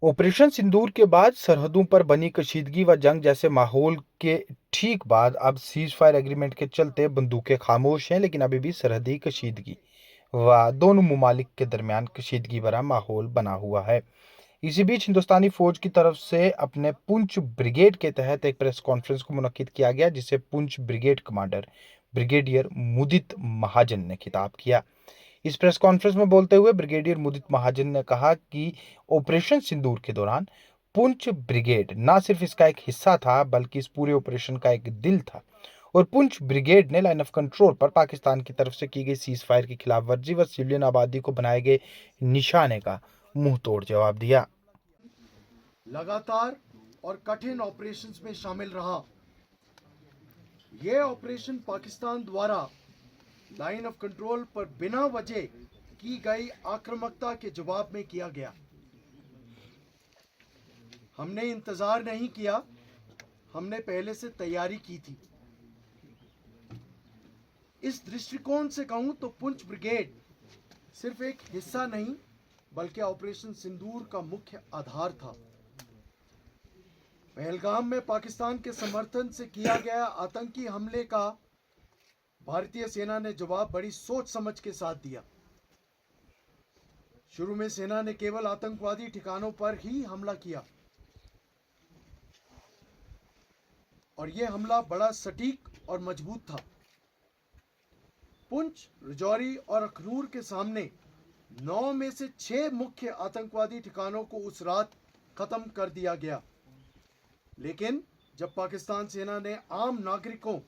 Operation सिंदूर के बाद सरहदों पर बनी कशीदगी व जंग जैसे माहौल के ठीक बाद अब सीज फायर एग्रीमेंट के चलते बंदूकें खामोश हैं, लेकिन अभी भी सरहदी कशीदगी व दोनों ममालिक के दरमियान कशीदगी भरा माहौल बना हुआ है। इसी बीच हिंदुस्तानी फौज की तरफ से अपने पुंछ ब्रिगेड के तहत एक प्रेस कॉन्फ्रेंस को मुनक्किद किया गया, जिसे पुंछ ब्रिगेड कमांडर ब्रिगेडियर मुदित महाजन ने खिताब किया। इस प्रेस कॉन्फ्रेंस में बोलते हुए ब्रिगेडियर मुदित महाजन ने कहा कि ऑपरेशन सिंदूर के दौरान पुंछ ब्रिगेड न सिर्फ इसका एक हिस्सा था, बल्कि इस पूरे ऑपरेशन का एक दिल था। और पुंछ ब्रिगेड ने लाइन ऑफ कंट्रोल पर पाकिस्तान की तरफ से की गई सीज फायर की खिलाफवर्जी व सिविलियन आबादी को बनाए गए निशाने का मुंह तोड़ जवाब दिया। लगातार और कठिन ऑपरेशंस में शामिल रहा। यह ऑपरेशन पाकिस्तान द्वारा लाइन ऑफ कंट्रोल पर बिना वजह की गई आक्रामकता के जवाब में किया गया। हमने इंतजार नहीं किया, हमने पहले से तैयारी की थी। इस दृष्टिकोण से कहूं तो पुंछ ब्रिगेड सिर्फ एक हिस्सा नहीं, बल्कि ऑपरेशन सिंदूर का मुख्य आधार था। पहलगाम में पाकिस्तान के समर्थन से किया गया आतंकी हमले का भारतीय सेना ने जवाब बड़ी सोच समझ के साथ दिया। शुरू में सेना ने केवल आतंकवादी ठिकानों पर ही हमला किया और यह हमला बड़ा सटीक और मजबूत था। पुंछ, राजौरी और अखनूर के सामने 9 में से 6 मुख्य आतंकवादी ठिकानों को उस रात खत्म कर दिया गया। लेकिन जब पाकिस्तान सेना ने आम नागरिकों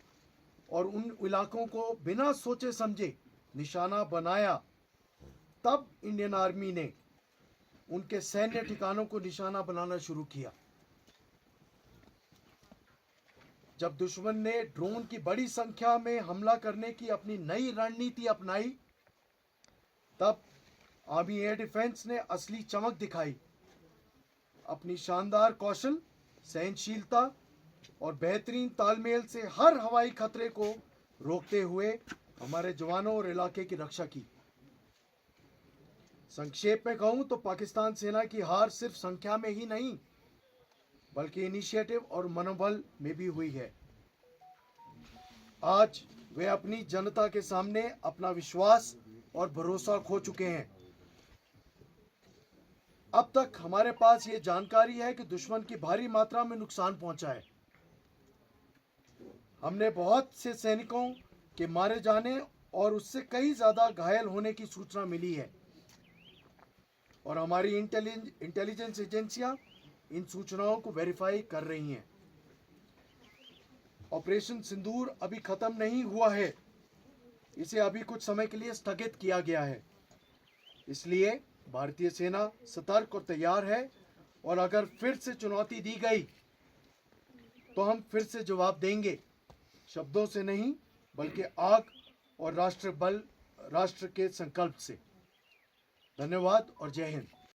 और उन इलाकों को बिना सोचे समझे निशाना बनाया, तब इंडियन आर्मी ने उनके सैन्य ठिकानों को निशाना बनाना शुरू किया। जब दुश्मन ने ड्रोन की बड़ी संख्या में हमला करने की अपनी नई रणनीति अपनाई, तब आर्मी एयर डिफेंस ने असली चमक दिखाई। अपनी शानदार कौशल, सहनशीलता और बेहतरीन तालमेल से हर हवाई खतरे को रोकते हुए हमारे जवानों और इलाके की रक्षा की। संक्षेप में कहूं तो पाकिस्तान सेना की हार सिर्फ संख्या में ही नहीं, बल्कि इनिशिएटिव और मनोबल में भी हुई है। आज वे अपनी जनता के सामने अपना विश्वास और भरोसा खो चुके हैं। अब तक हमारे पास ये जानकारी है कि दुश्मन की भारी मात्रा में नुकसान पहुंचा है। हमने बहुत से सैनिकों के मारे जाने और उससे कई ज्यादा घायल होने की सूचना मिली है और हमारी इंटेलिजेंस एजेंसियां इन सूचनाओं को वेरीफाई कर रही हैं। ऑपरेशन सिंदूर अभी खत्म नहीं हुआ है, इसे अभी कुछ समय के लिए स्थगित किया गया है। इसलिए भारतीय सेना सतर्क और तैयार है और अगर फिर से चुनौती दी गई तो हम फिर से जवाब देंगे, शब्दों से नहीं बल्कि आग और राष्ट्र के संकल्प से। धन्यवाद और जय हिंद।